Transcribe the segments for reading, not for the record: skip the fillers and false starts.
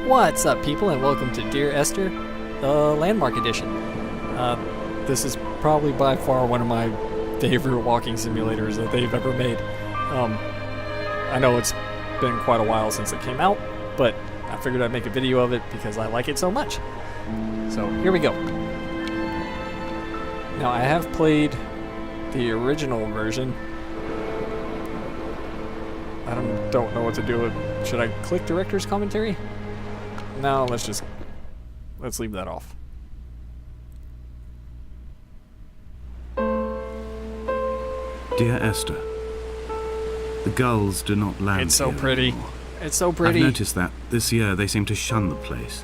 What's up, people, and welcome to Dear Esther, the Landmark Edition. This is probably by far one of my favorite walking simulators that they've ever made. I know it's been quite a while since it came out, but I figured I'd make a video of it because I like it so much. So, here we go. Now, I have played the original version. I don't know what to do with... Should I click director's commentary? No, let's leave that off. Dear Esther, the gulls do not land It's so here pretty. anymore. It's so pretty. I've noticed that this year they seem to shun the place.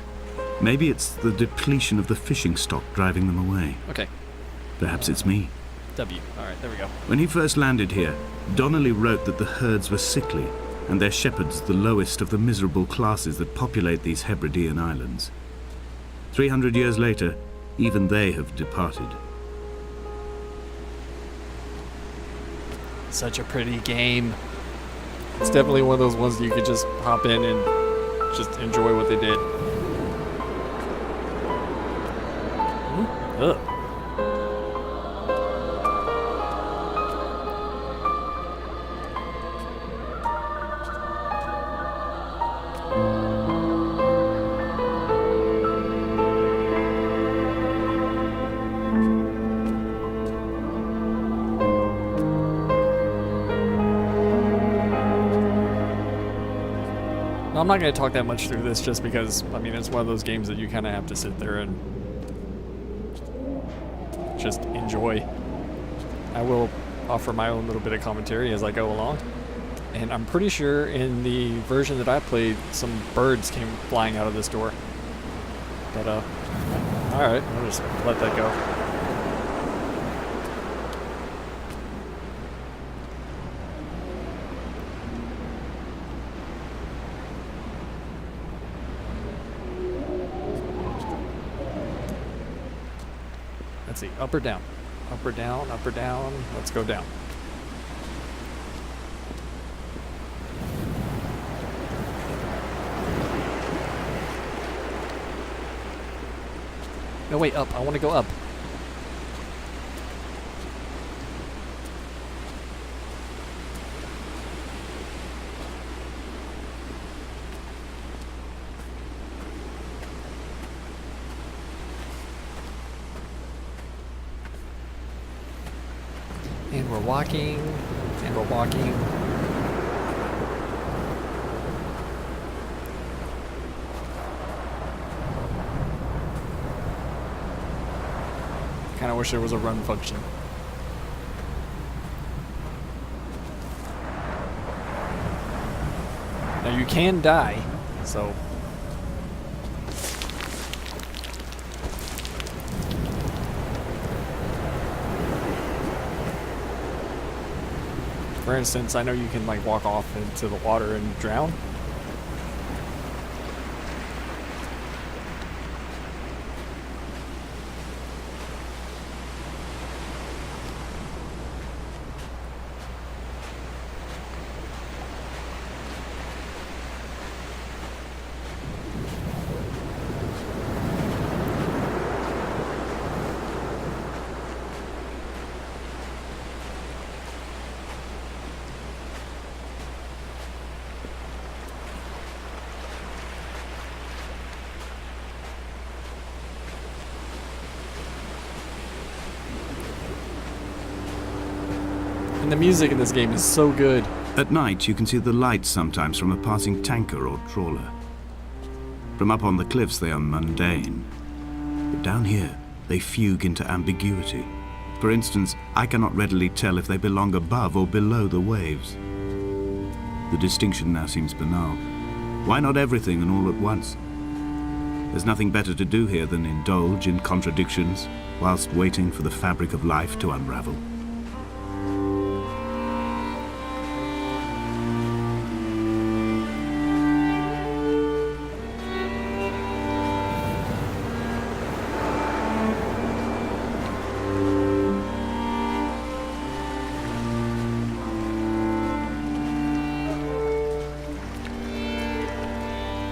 Maybe it's the depletion of the fishing stock driving them away. Okay. Perhaps it's me. W. Alright, there we go. When he first landed here, Donnelly wrote that the herds were sickly and their shepherds the lowest of the miserable classes that populate these Hebridean islands. 300 years later, even they have departed. Such a pretty game. It's definitely one of those ones that you could just hop in and just enjoy what they did. Ugh. I'm not going to talk that much through this just because, I mean, it's one of those games that you kind of have to sit there and just enjoy. I will offer my own little bit of commentary as I go along. And I'm pretty sure in the version that I played, some birds came flying out of this door. But, alright, I'll just let that go. Let's see, up or down? Up or down, up or down? Let's go down. No, wait, up. I want to go up. And we're walking, and we're walking. Kind of wish there was a run function. Now you can die, so... For instance, I know you can like walk off into the water and drown. And the music in this game is so good. At night, you can see the lights sometimes from a passing tanker or trawler. From up on the cliffs, they are mundane. But down here, they fugue into ambiguity. For instance, I cannot readily tell if they belong above or below the waves. The distinction now seems banal. Why not everything and all at once? There's nothing better to do here than indulge in contradictions whilst waiting for the fabric of life to unravel.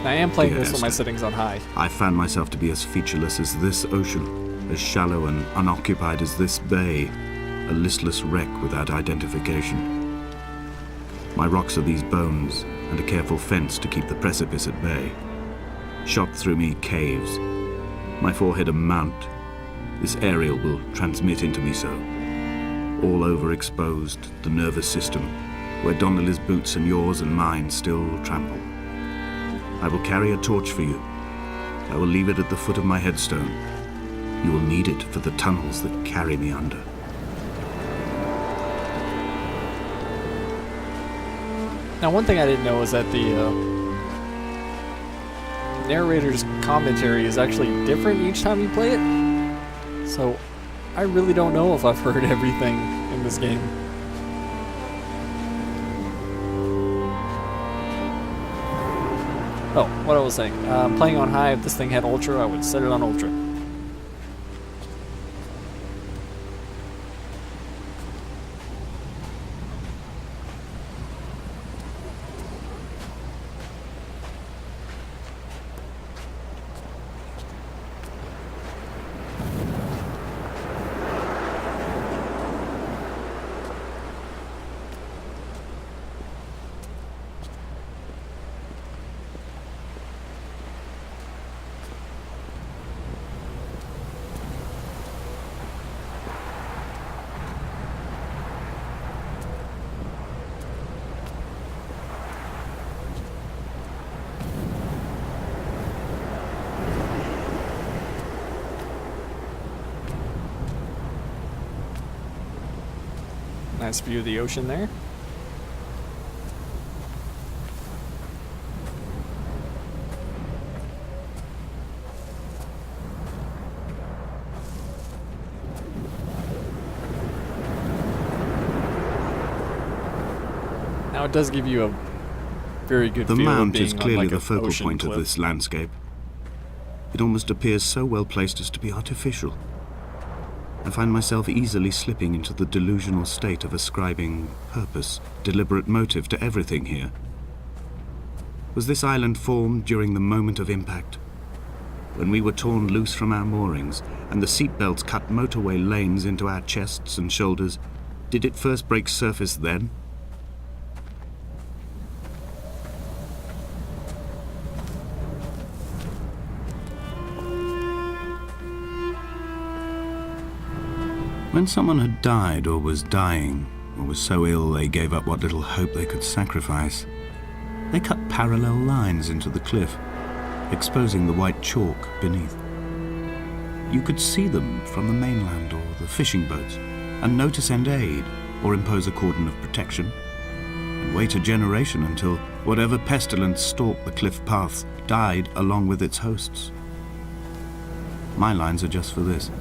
I am playing Dear this with my Esther, settings on high. I found myself to be as featureless as this ocean, as shallow and unoccupied as this bay, a listless wreck without identification. My rocks are these bones, and a careful fence to keep the precipice at bay. Shot through me caves, my forehead a mount. This aerial will transmit into me so. All overexposed, the nervous system, where Donnelly's boots and yours and mine still trample. I will carry a torch for you. I will leave it at the foot of my headstone. You will need it for the tunnels that carry me under. Now, one thing I didn't know is that the narrator's commentary is actually different each time you play it. So, I really don't know if I've heard everything in this game. Oh, what I was saying. Playing on high, if this thing had ultra, I would set it on ultra. Nice view of the ocean there. Now it does give you a very good The feel of mount being is on, clearly like, the a focal ocean point of cliff. this landscape. It almost appears so well placed as to be artificial. I find myself easily slipping into the delusional state of ascribing purpose, deliberate motive to everything here. Was this island formed during the moment of impact? When we were torn loose from our moorings and the seatbelts cut motorway lanes into our chests and shoulders, did it first break surface then? When someone had died or was dying, or was so ill they gave up what little hope they could sacrifice, they cut parallel lines into the cliff, exposing the white chalk beneath. You could see them from the mainland or the fishing boats, and know to send aid or impose a cordon of protection, and wait a generation until whatever pestilence stalked the cliff paths died along with its hosts. My lines are just for this,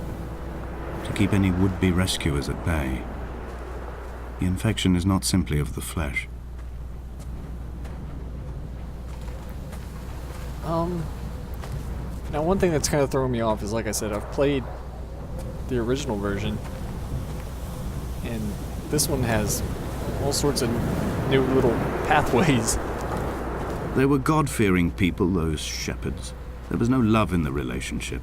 to keep any would-be rescuers at bay. The infection is not simply of the flesh. Now one thing that's kind of throwing me off is, like I said, I've played the original version, and this one has all sorts of new little pathways. They were God-fearing people, those shepherds. There was no love in the relationship.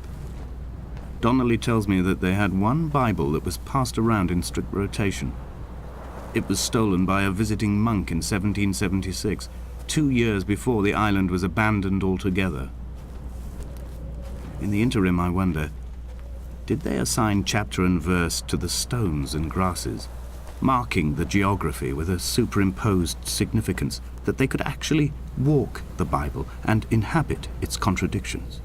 Donnelly tells me that they had one Bible that was passed around in strict rotation. It was stolen by a visiting monk in 1776, 2 years before the island was abandoned altogether. In the interim, I wonder, did they assign chapter and verse to the stones and grasses, marking the geography with a superimposed significance that they could actually walk the Bible and inhabit its contradictions?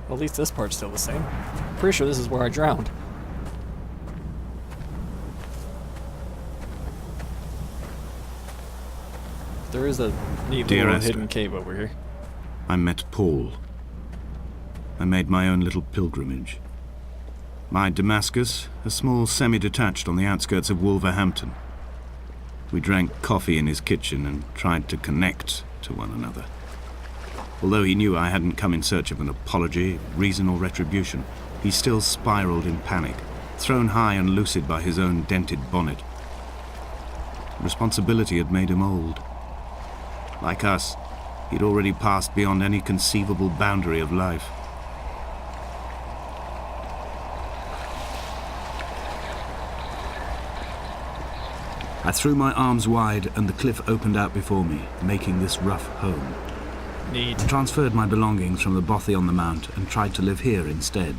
Well, at least this part's still the same. Pretty sure this is where I drowned. There is a neat Dear little Esther, hidden cave over here. I met Paul. I made my own little pilgrimage. My Damascus, a small semi-detached on the outskirts of Wolverhampton. We drank coffee in his kitchen and tried to connect to one another. Although he knew I hadn't come in search of an apology, reason or retribution, he still spiraled in panic, thrown high and lucid by his own dented bonnet. Responsibility had made him old. Like us, he'd already passed beyond any conceivable boundary of life. I threw my arms wide and the cliff opened out before me, making this rough home. Neat. I transferred my belongings from the bothy on the mount and tried to live here instead.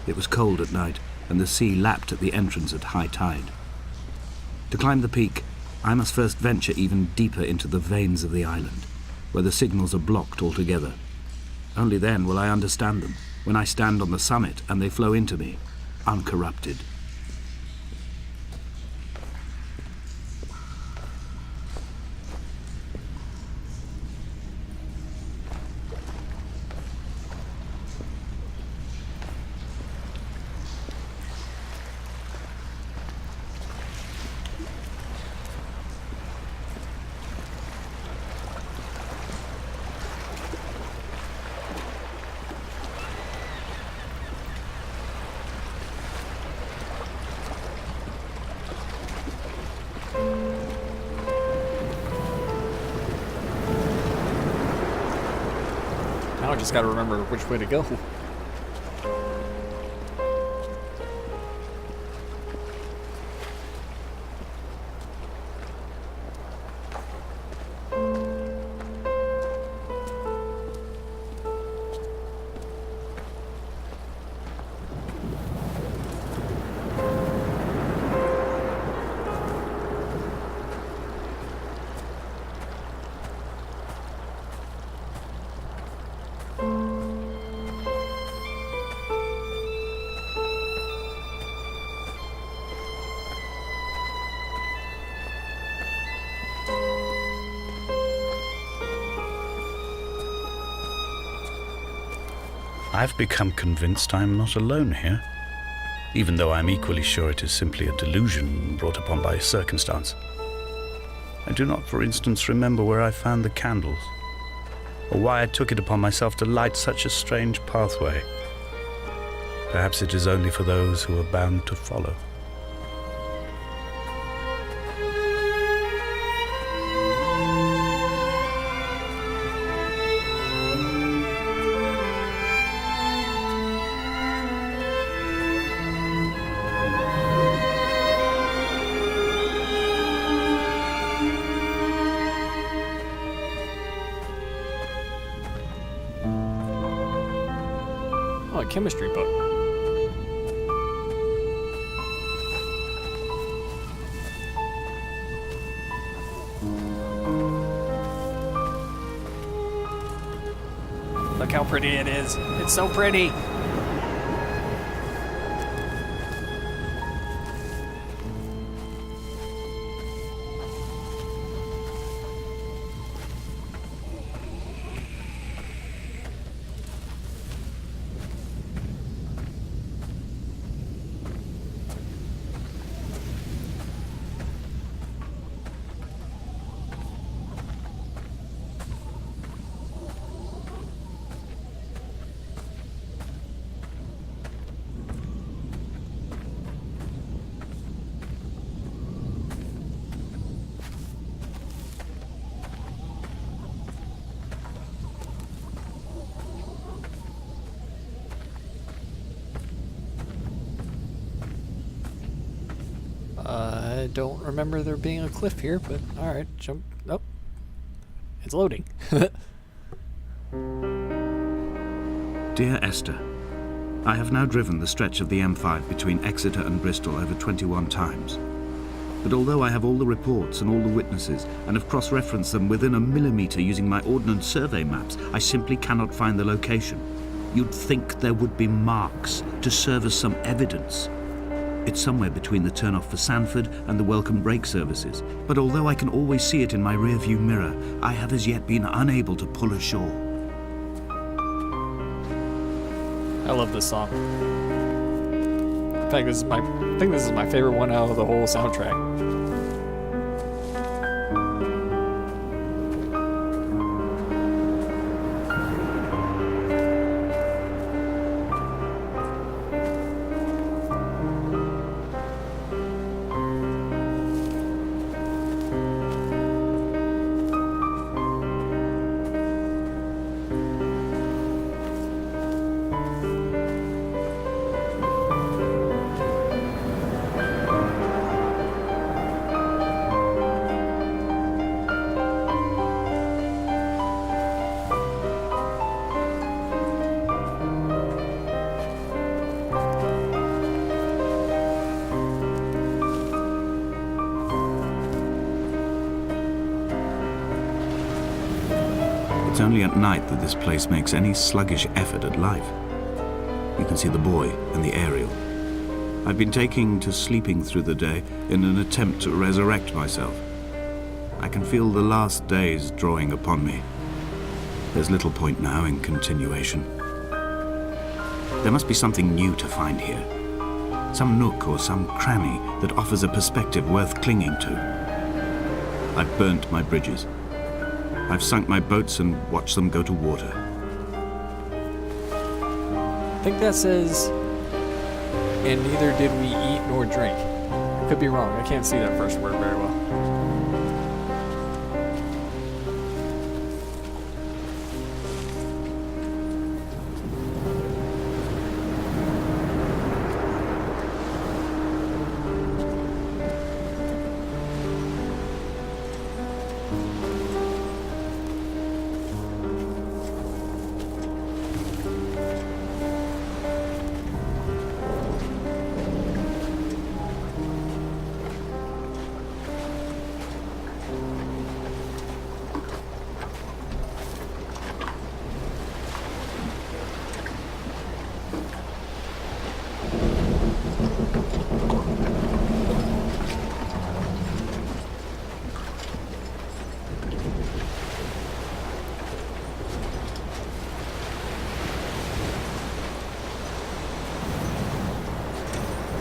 It was cold at night, and the sea lapped at the entrance at high tide. To climb the peak, I must first venture even deeper into the veins of the island, where the signals are blocked altogether. Only then will I understand them, when I stand on the summit and they flow into me, uncorrupted. Now I just gotta remember which way to go. I've become convinced I'm not alone here, even though I'm equally sure it is simply a delusion brought upon by circumstance. I do not, for instance, remember where I found the candles, or why I took it upon myself to light such a strange pathway. Perhaps it is only for those who are bound to follow. Oh, a chemistry book. Look how pretty it is. It's so pretty. I don't remember there being a cliff here, but alright, jump. Nope. It's loading. Dear Esther, I have now driven the stretch of the M5 between Exeter and Bristol over 21 times. But although I have all the reports and all the witnesses, and have cross-referenced them within a millimetre using my Ordnance Survey maps, I simply cannot find the location. You'd think there would be marks to serve as some evidence. It's somewhere between the turnoff for Sanford and the welcome brake services. But although I can always see it in my rearview mirror, I have as yet been unable to pull ashore. I love this song. In fact, I think this is my favorite one out of the whole soundtrack. It's only at night that this place makes any sluggish effort at life. You can see the buoy and the aerial. I've been taking to sleeping through the day in an attempt to resurrect myself. I can feel the last days drawing upon me. There's little point now in continuation. There must be something new to find here. Some nook or some cranny that offers a perspective worth clinging to. I've burnt my bridges. I've sunk my boats and watched them go to water. I think that says, and neither did we eat nor drink. I could be wrong. I can't see that first word very well.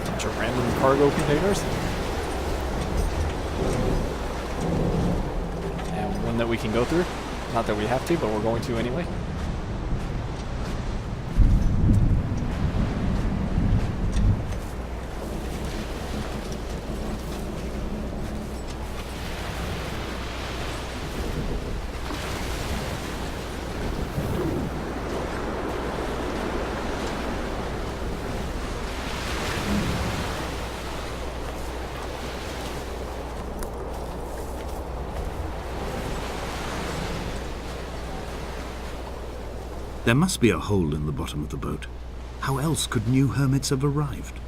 Bunch of random cargo containers. And one that we can go through. Not that we have to, but we're going to anyway. There must be a hole in the bottom of the boat. How else could new hermits have arrived?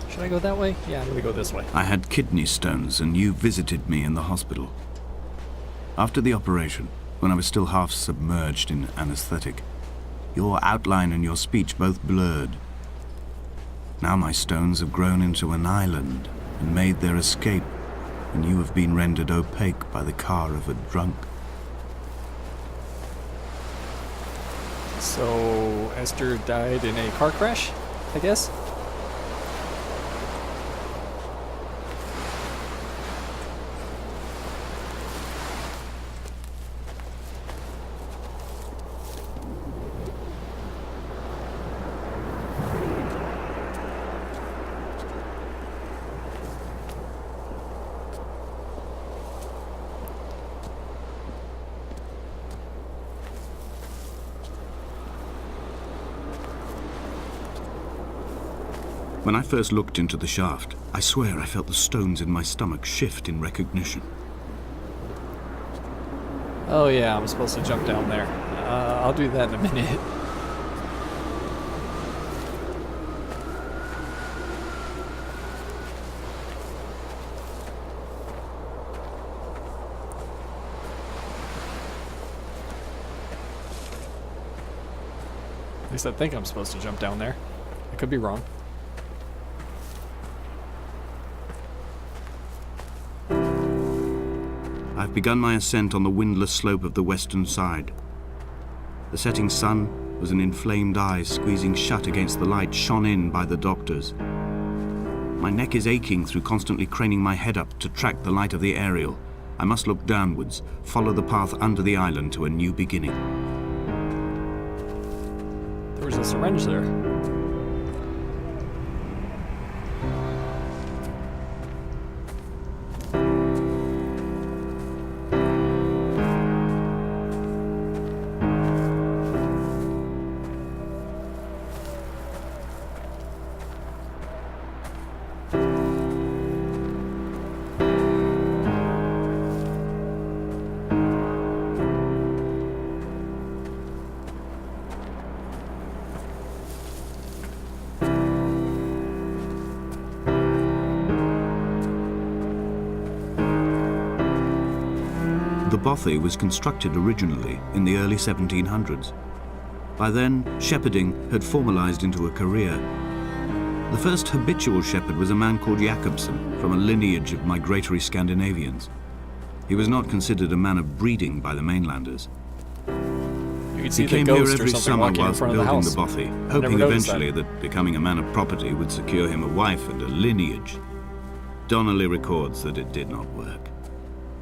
Should I go that way? Yeah, I'm gonna go this way. I had kidney stones and you visited me in the hospital. After the operation, when I was still half submerged in anesthetic, your outline and your speech both blurred. Now my stones have grown into an island and made their escape, and you have been rendered opaque by the car of a drunk. So, Esther died in a car crash, I guess? When I first looked into the shaft, I swear I felt the stones in my stomach shift in recognition. Oh yeah, I'm supposed to jump down there. I'll do that in a minute. At least I think I'm supposed to jump down there. I could be wrong. I've begun my ascent on the windless slope of the western side. The setting sun was an inflamed eye squeezing shut against the light shone in by the doctors. My neck is aching through constantly craning my head up to track the light of the aerial. I must look downwards, follow the path under the island to a new beginning. There was a syringe there. bothy was constructed originally in the early 1700s. By then, shepherding had formalized into a career. The first habitual shepherd was a man called Jakobsen, from a lineage of migratory Scandinavians. He was not considered a man of breeding by the mainlanders. You could see He the came here ghost or every something summer walking in whilst front of the building house. the bothy, Never hoping noticed eventually that becoming a man of property would secure him a wife and a lineage. Donnelly records that it did not work.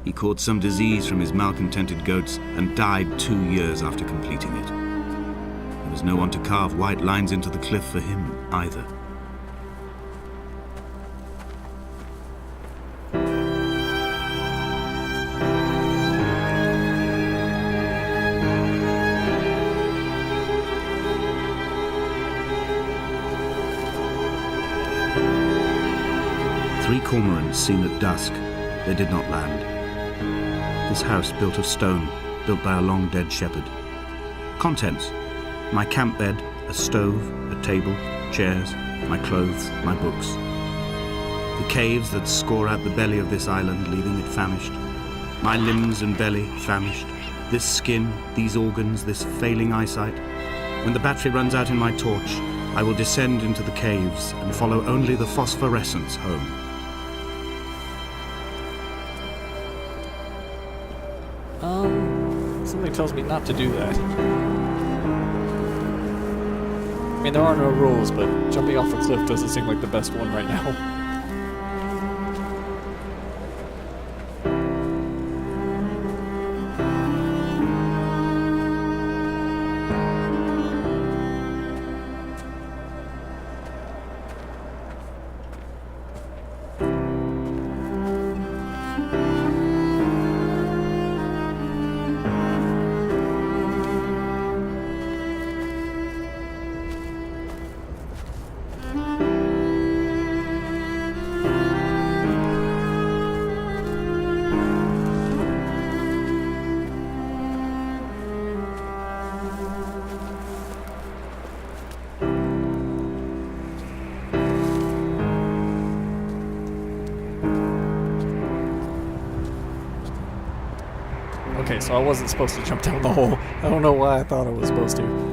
He caught some disease from his malcontented goats and died 2 years after completing it. There was no one to carve white lines into the cliff for him either. Three cormorants seen at dusk. They did not land. This house built of stone, built by a long-dead shepherd. Contents: my camp bed, a stove, a table, chairs, my clothes, my books. The caves that score out the belly of this island, leaving it famished. My limbs and belly famished. This skin, these organs, this failing eyesight. When the battery runs out in my torch, I will descend into the caves and follow only the phosphorescence home. Something tells me not to do that. I mean, there are no rules, but jumping off a cliff doesn't seem like the best one right now. Okay, so I wasn't supposed to jump down the hole. I don't know why I thought I was supposed to.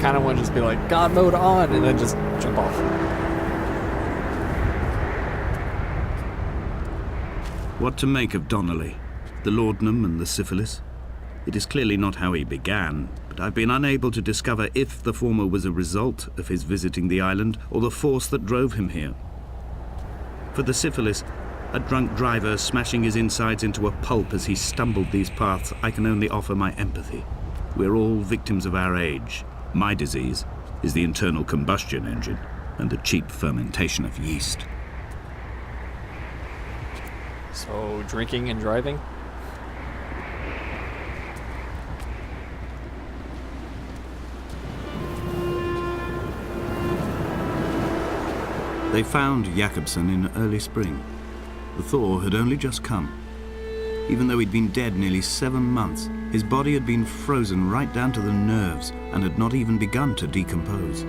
Kind of want to just be like, God mode on, and then just jump off. What to make of Donnelly, the laudanum and the syphilis? It is clearly not how he began, but I've been unable to discover if the former was a result of his visiting the island or the force that drove him here. For the syphilis, a drunk driver smashing his insides into a pulp as he stumbled these paths, I can only offer my empathy. We're all victims of our age. My disease is the internal combustion engine and the cheap fermentation of yeast. So, drinking and driving? They found Jakobsen in early spring. The thaw had only just come. Even though he'd been dead nearly 7 months, his body had been frozen right down to the nerves and had not even begun to decompose.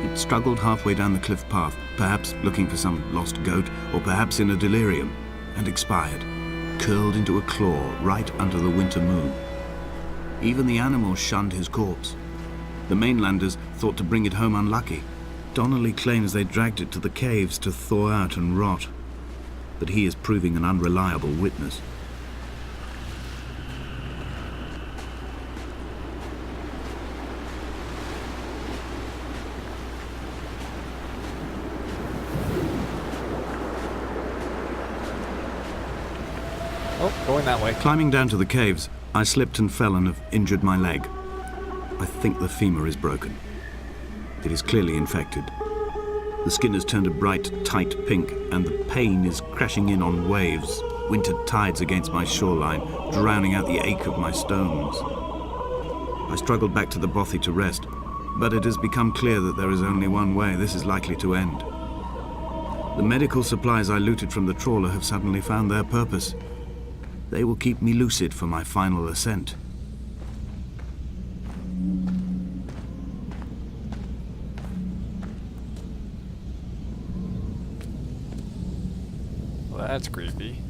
He'd struggled halfway down the cliff path, perhaps looking for some lost goat, or perhaps in a delirium, and expired, curled into a claw right under the winter moon. Even the animals shunned his corpse. The mainlanders thought to bring it home unlucky. Donnelly claims they dragged it to the caves to thaw out and rot, but he is proving an unreliable witness. Oh, going that way. Climbing down to the caves, I slipped and fell and have injured my leg. I think the femur is broken. It is clearly infected. The skin has turned a bright, tight pink, and the pain is crashing in on waves, winter tides against my shoreline, drowning out the ache of my stones. I struggled back to the bothy to rest, but it has become clear that there is only one way this is likely to end. The medical supplies I looted from the trawler have suddenly found their purpose. They will keep me lucid for my final ascent. Well, that's creepy.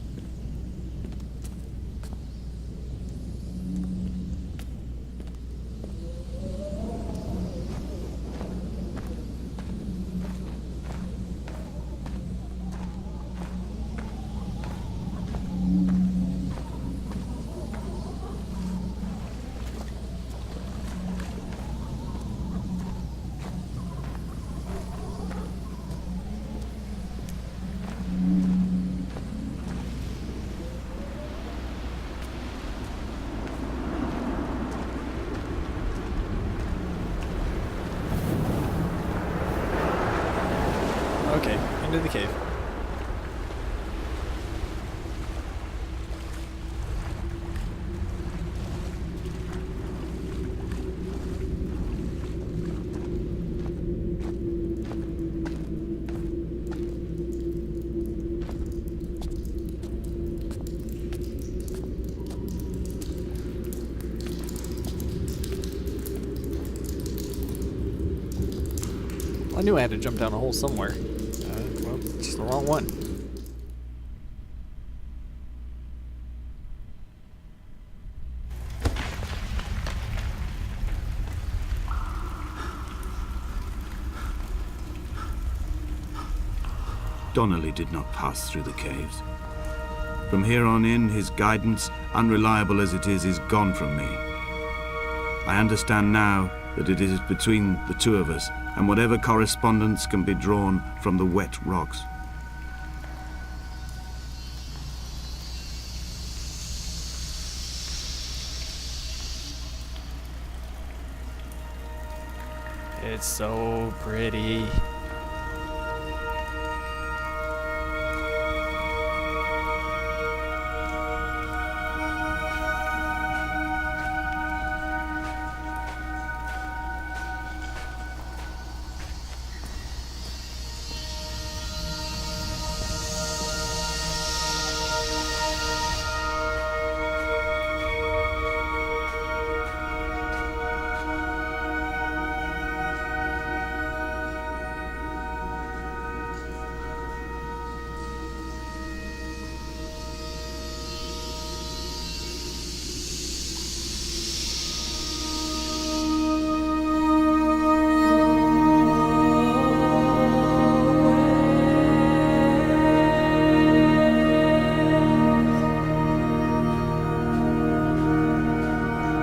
Okay, into the cave. I knew I had to jump down a hole somewhere. Well, just the wrong one. Donnelly did not pass through the caves. From here on in, his guidance, unreliable as it is gone from me. I understand now that it is between the two of us, and whatever correspondence can be drawn from the wet rocks. It's so pretty.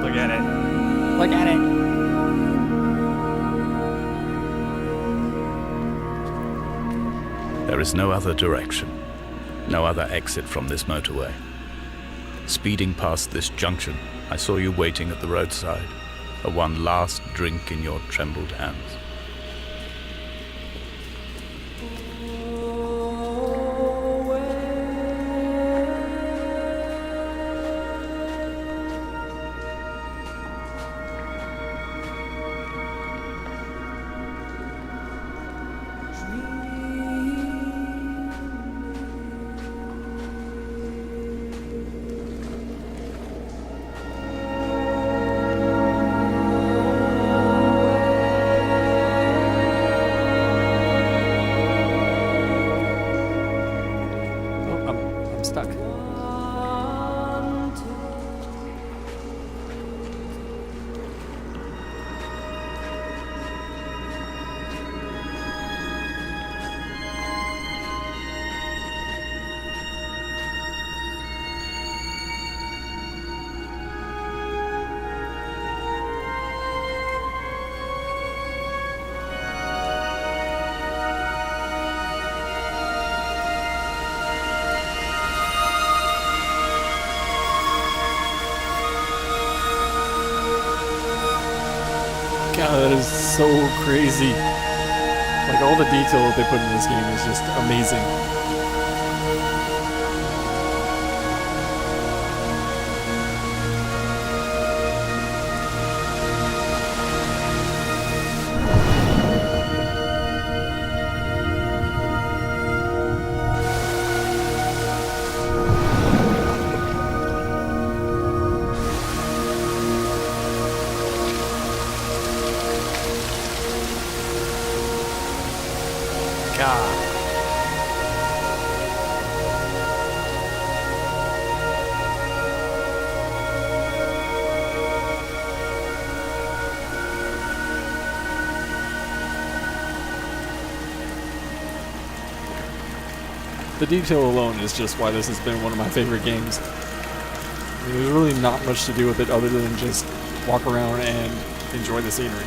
Look at it. Look at it. There is no other direction, no other exit from this motorway. Speeding past this junction, I saw you waiting at the roadside, a one last drink in your trembled hands. I'm stuck. God, that is so crazy. Like, all the detail that they put in this game is just amazing. the detail alone is just why this has been one of my favorite games. I mean, there's really not much to do with it other than just walk around and enjoy the scenery.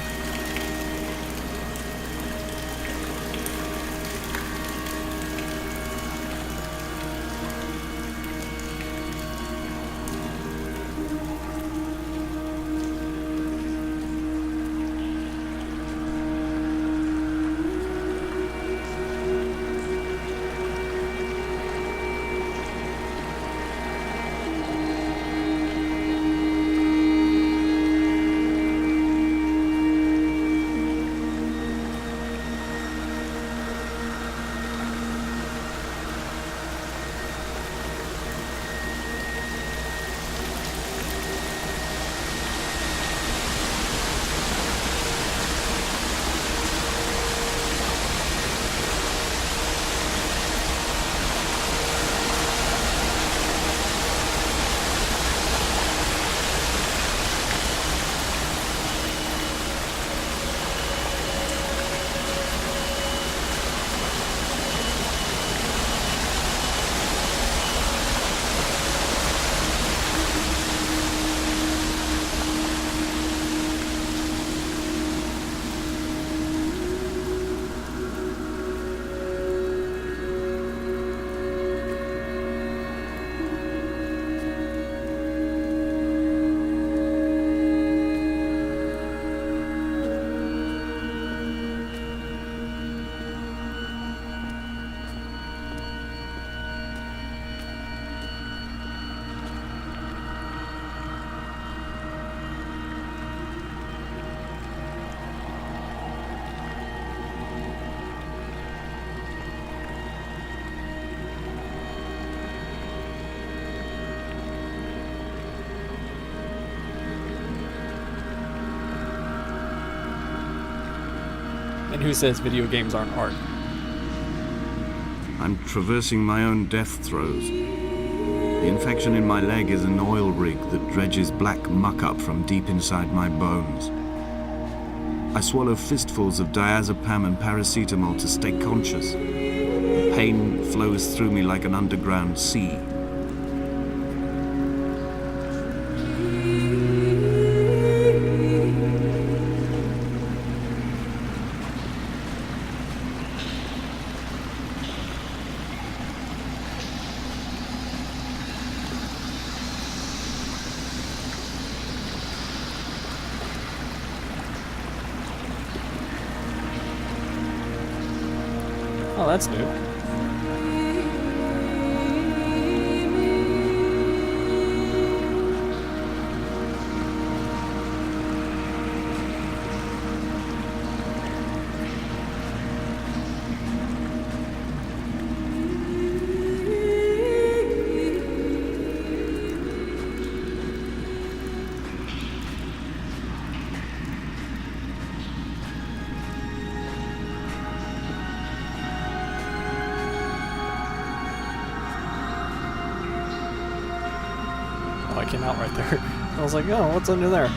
And who says video games aren't art? I'm traversing my own death throes. The infection in my leg is an oil rig that dredges black muck up from deep inside my bones. I swallow fistfuls of diazepam and paracetamol to stay conscious. The pain flows through me like an underground sea. Oh, that's new. Oh, I came out right there. I was like, oh, what's under there?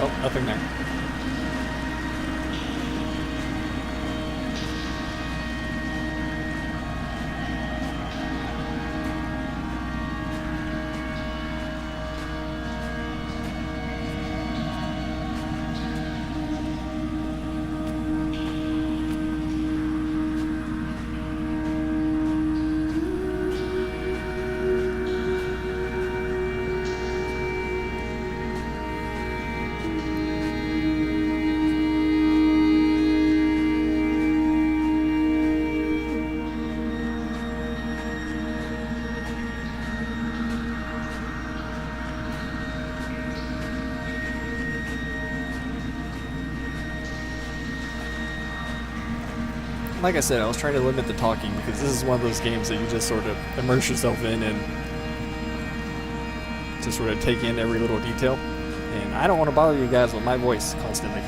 Oh, nothing there. like I said, I was trying to limit the talking because this is one of those games that you just sort of immerse yourself in and just sort of take in every little detail. And I don't want to bother you guys with my voice constantly.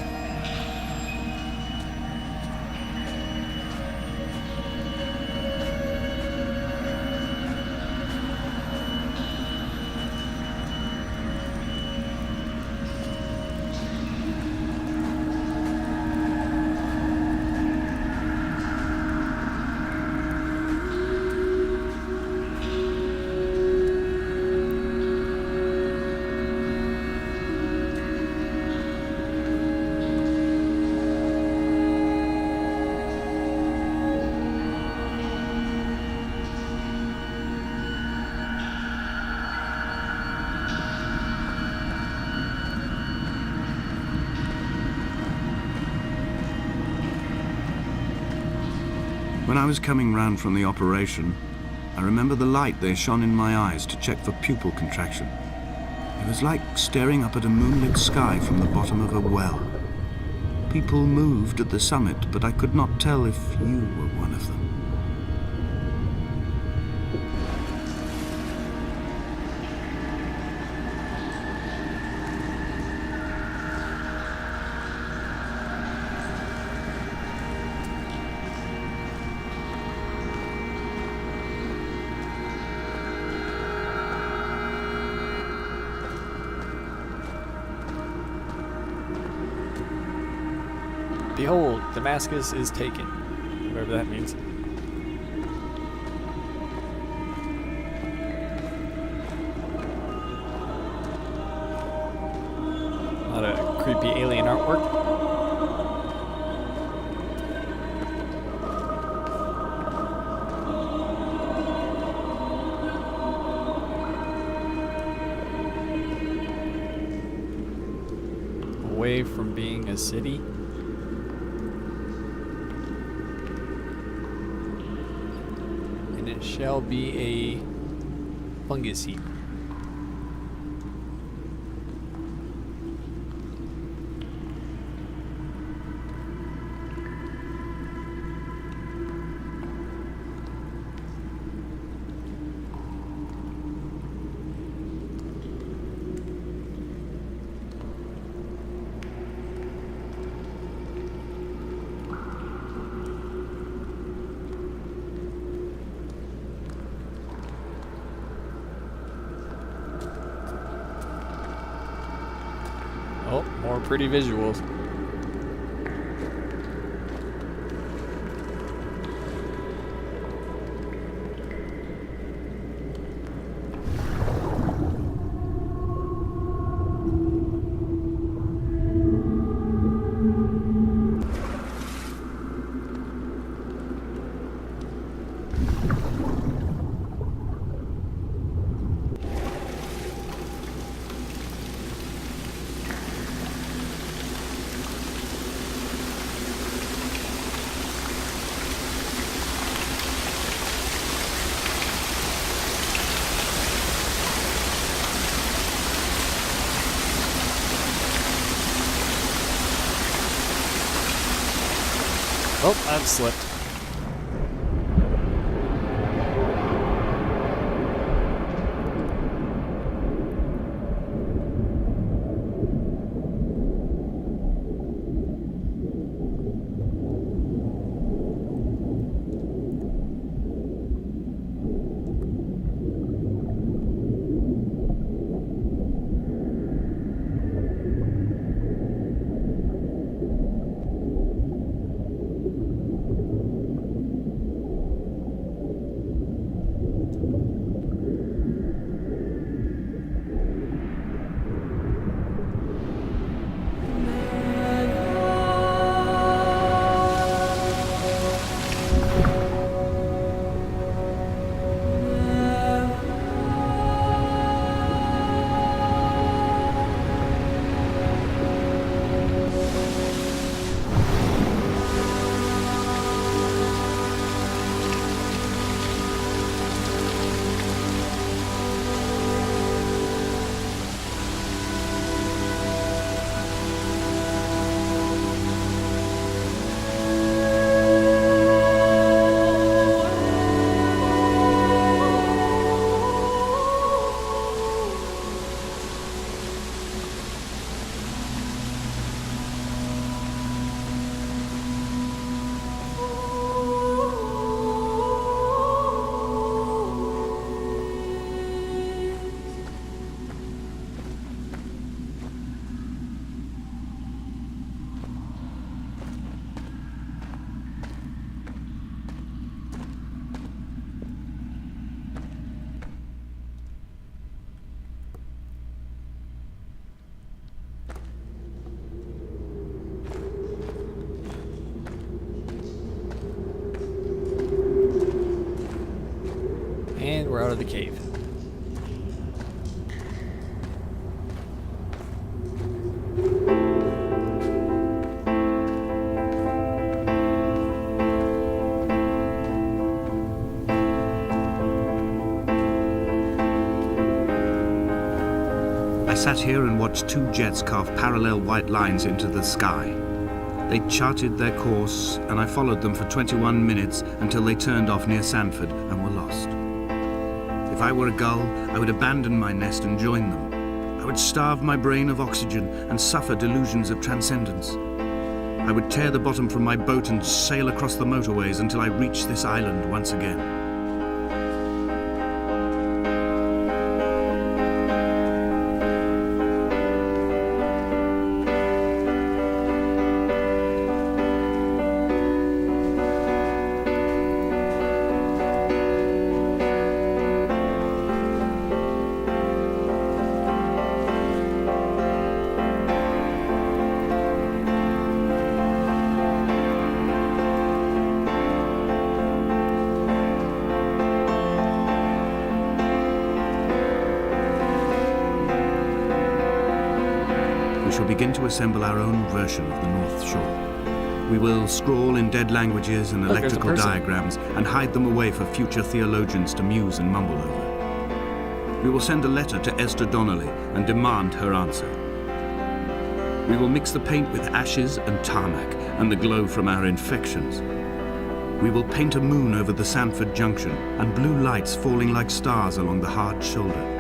When I was coming round from the operation, I remember the light they shone in my eyes to check for pupil contraction. It was like staring up at a moonlit sky from the bottom of a well. People moved at the summit, but I could not tell if you were one of them. Behold, Damascus is taken. Whatever that means. A lot of creepy alien artwork. Away from being a city. And it shall be a fungus heap. Oh, more pretty visuals. Oh, I've slipped. far out of the cave. I sat here and watched two jets carve parallel white lines into the sky. They charted their course, and I followed them for 21 minutes until they turned off near Sanford and were lost. If I were a gull, I would abandon my nest and join them. I would starve my brain of oxygen and suffer delusions of transcendence. I would tear the bottom from my boat and sail across the motorways until I reached this island once again. We shall begin to assemble our own version of the North Shore. We will scrawl in dead languages and Look, there's a electrical person. diagrams and hide them away for future theologians to muse and mumble over. We will send a letter to Esther Donnelly and demand her answer. We will mix the paint with ashes and tarmac and the glow from our infections. We will paint a moon over the Sanford Junction and blue lights falling like stars along the hard shoulder.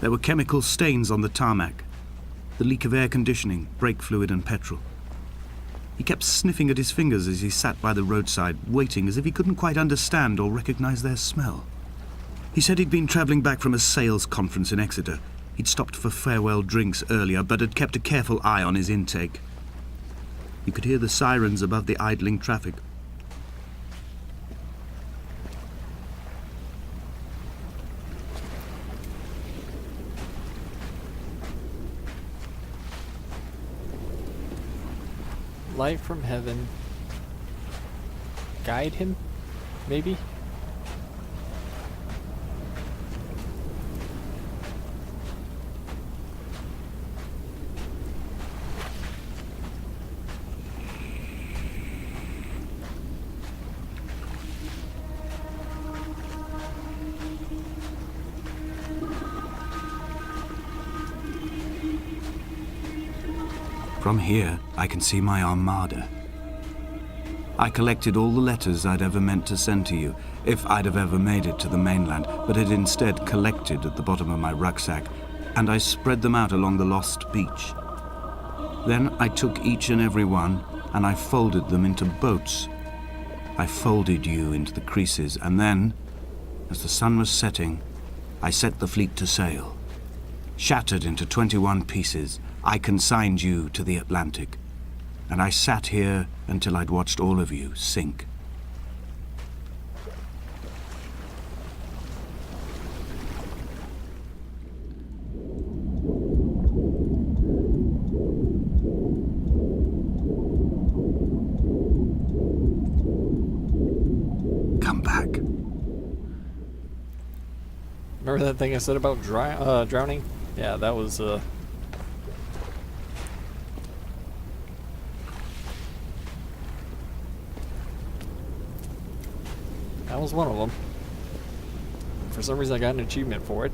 There were chemical stains on the tarmac, the leak of air conditioning, brake fluid and petrol. He kept sniffing at his fingers as he sat by the roadside, waiting as if he couldn't quite understand or recognize their smell. He said he'd been travelling back from a sales conference in Exeter. He'd stopped for farewell drinks earlier, but had kept a careful eye on his intake. You could hear the sirens above the idling traffic. Light from heaven. Guide him? Maybe? From here, I can see my armada. I collected all the letters I'd ever meant to send to you, if I'd have ever made it to the mainland, but had instead collected at the bottom of my rucksack, and I spread them out along the lost beach. Then I took each and every one, and I folded them into boats. I folded you into the creases, and then, as the sun was setting, I set the fleet to sail. Shattered into 21 pieces, I consigned you to the Atlantic. And I sat here until I'd watched all of you sink. Come back. Remember that thing I said about drowning? Yeah, that was, That was one of them. For some reason I got an achievement for it.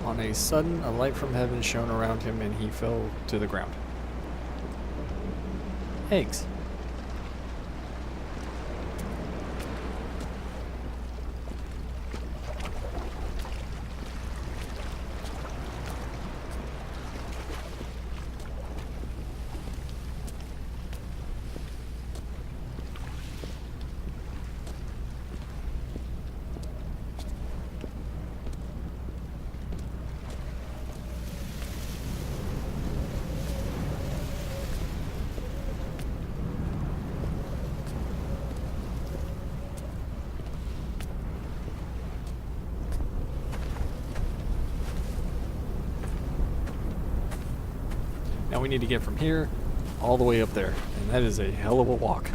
On a sudden, a light from heaven shone around him and he fell to the ground. Eggs. Now we need to get from here all the way up there, and that is a hell of a walk.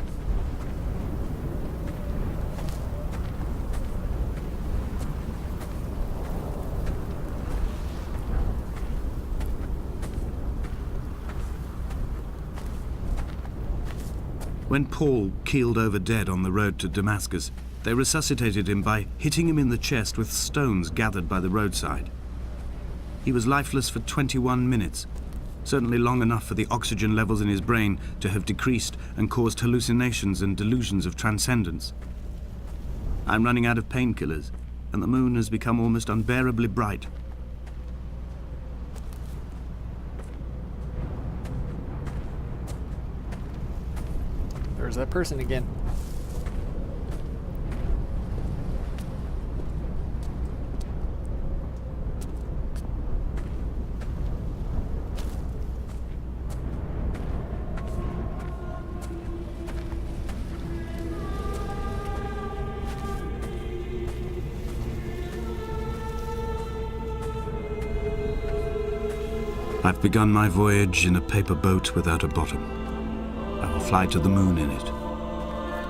When Paul keeled over dead on the road to Damascus, they resuscitated him by hitting him in the chest with stones gathered by the roadside. He was lifeless for 21 minutes, certainly long enough for the oxygen levels in his brain to have decreased and caused hallucinations and delusions of transcendence. I'm running out of painkillers, and the moon has become almost unbearably bright. There's that person again. I've begun my voyage in a paper boat without a bottom. I will fly to the moon in it.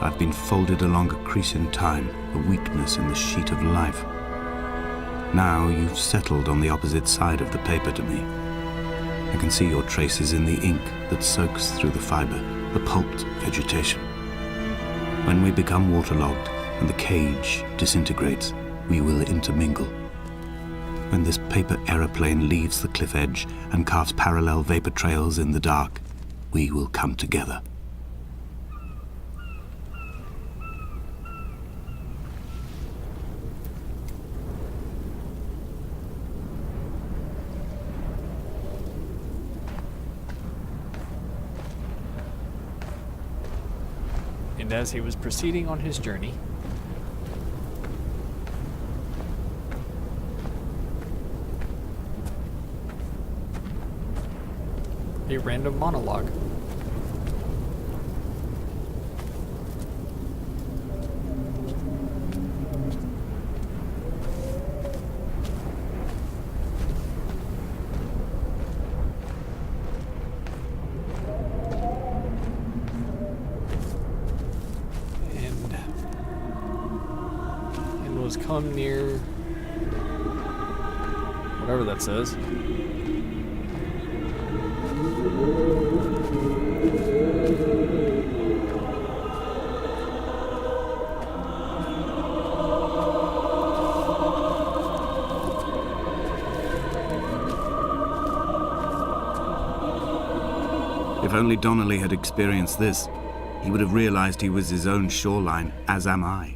I've been folded along a crease in time, a weakness in the sheet of life. Now you've settled on the opposite side of the paper to me. I can see your traces in the ink that soaks through the fiber, the pulped vegetation. When we become waterlogged and the cage disintegrates, we will intermingle. When this paper aeroplane leaves the cliff edge and carves parallel vapor trails in the dark, we will come together. And as he was proceeding on his journey, a random monologue. And was come near whatever that says. If only Donnelly had experienced this, he would have realized he was his own shoreline, as am I.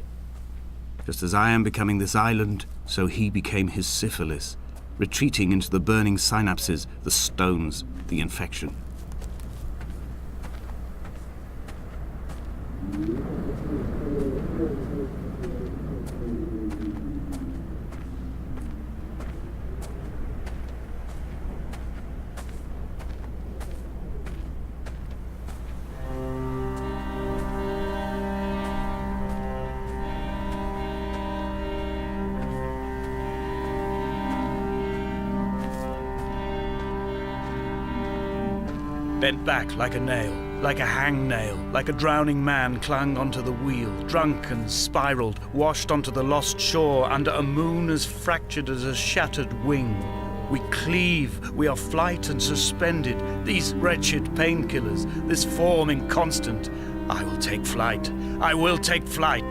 Just as I am becoming this island, so he became his syphilis, retreating into the burning synapses, the stones, the infection. Bent back like a nail, like a hangnail, like a drowning man clung onto the wheel, drunk and spiraled, washed onto the lost shore under a moon as fractured as a shattered wing. We cleave, we are flight and suspended, these wretched painkillers, this form inconstant. I will take flight, I will take flight.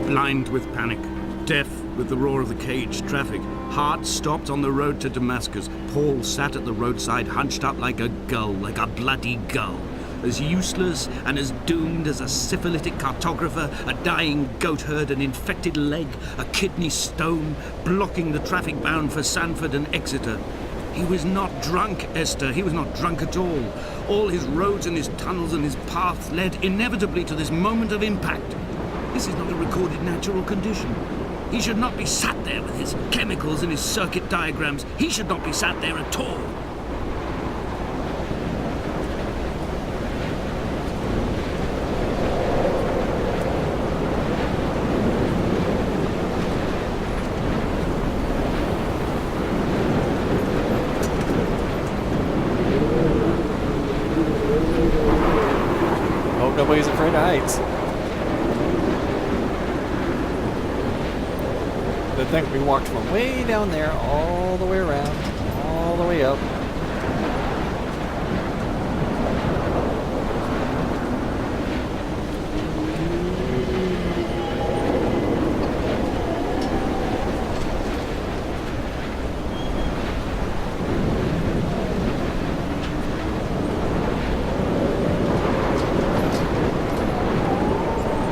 Blind with panic, deaf with the roar of the caged traffic, heart stopped on the road to Damascus, Paul sat at the roadside hunched up like a gull, like a bloody gull. As useless and as doomed as a syphilitic cartographer, a dying goat herd, an infected leg, a kidney stone, blocking the traffic bound for Sanford and Exeter. He was not drunk, Esther. He was not drunk at all. All his roads and his tunnels and his paths led inevitably to this moment of impact. This is not a recorded natural condition. He should not be sat there with his chemicals and his circuit diagrams. He should not be sat there at all. Hope nobody's afraid of heights. The thing, we walked from way down there all the way around, all the way up.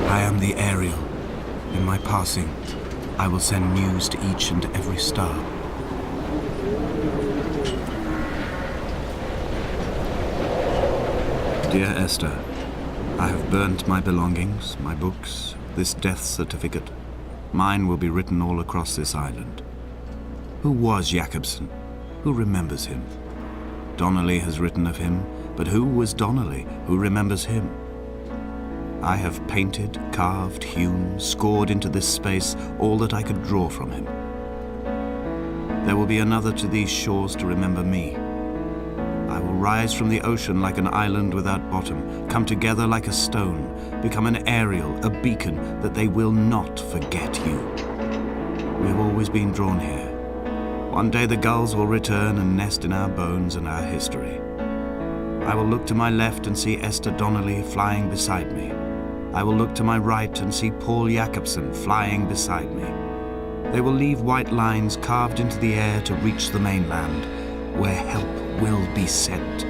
I am the Ariel. In my passing, I will send news to each and every star. Dear Esther, I have burnt my belongings, my books, this death certificate. Mine will be written all across this island. Who was Jacobson? Who remembers him? Donnelly has written of him, but who was Donnelly? Who remembers him? I have painted, carved, hewn, scored into this space all that I could draw from him. There will be another to these shores to remember me. I will rise from the ocean like an island without bottom, come together like a stone, become an aerial, a beacon, that they will not forget you. We have always been drawn here. One day the gulls will return and nest in our bones and our history. I will look to my left and see Esther Donnelly flying beside me. I will look to my right and see Paul Jacobsen flying beside me. They will leave white lines carved into the air to reach the mainland, where help will be sent.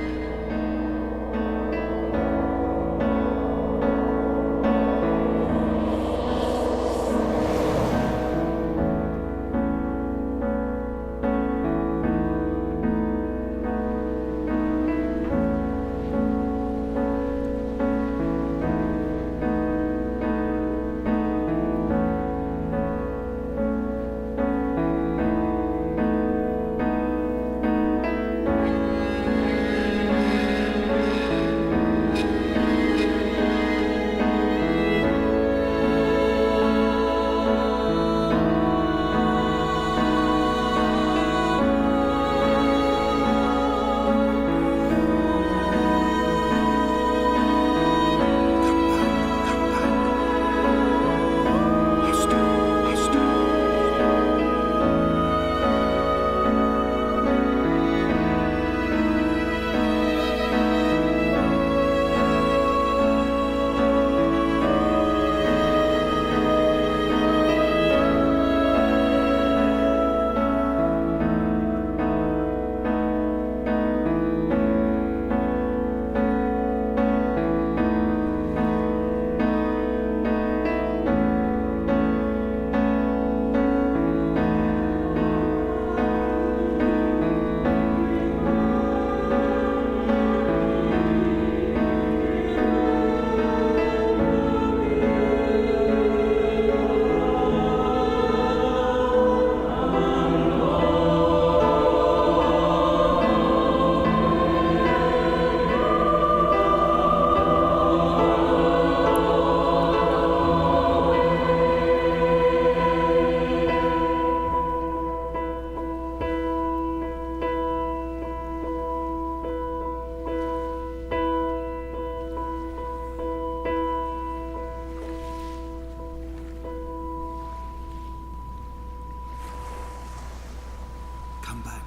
Come back.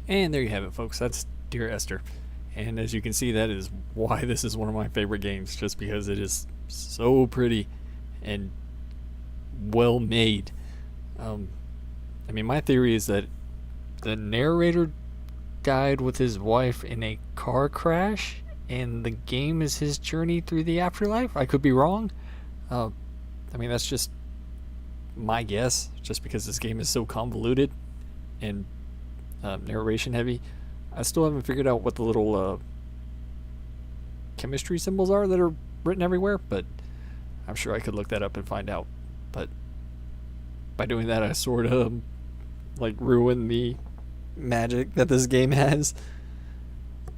And there you have it, folks. That's Dear Esther. And as you can see, that is why this is one of my favorite games, just because it is so pretty and well made. I mean, my theory is that the narrator died with his wife in a car crash, and the game is his journey through the afterlife. I could be wrong. I mean, that's just my guess, just because this game is so convoluted and narration heavy. I still haven't figured out what the little chemistry symbols are that are written everywhere, but I'm sure I could look that up and find out. But by doing that, I sort of like ruin the magic that this game has.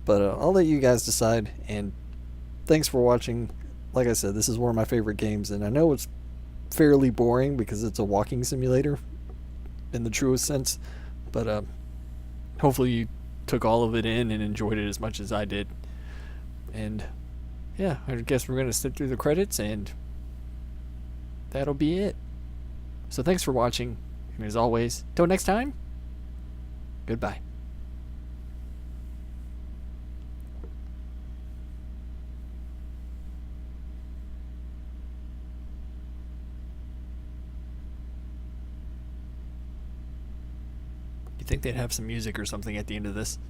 But I'll let you guys decide, and thanks for watching. Like I said, this is one of my favorite games, and I know it's fairly boring because it's a walking simulator in the truest sense, but hopefully you took all of it in and enjoyed it as much as I did. And yeah, I guess we're going to sit through the credits, and that'll be it. So thanks for watching, and as always, till next time, goodbye. You'd think they'd have some music or something at the end of this.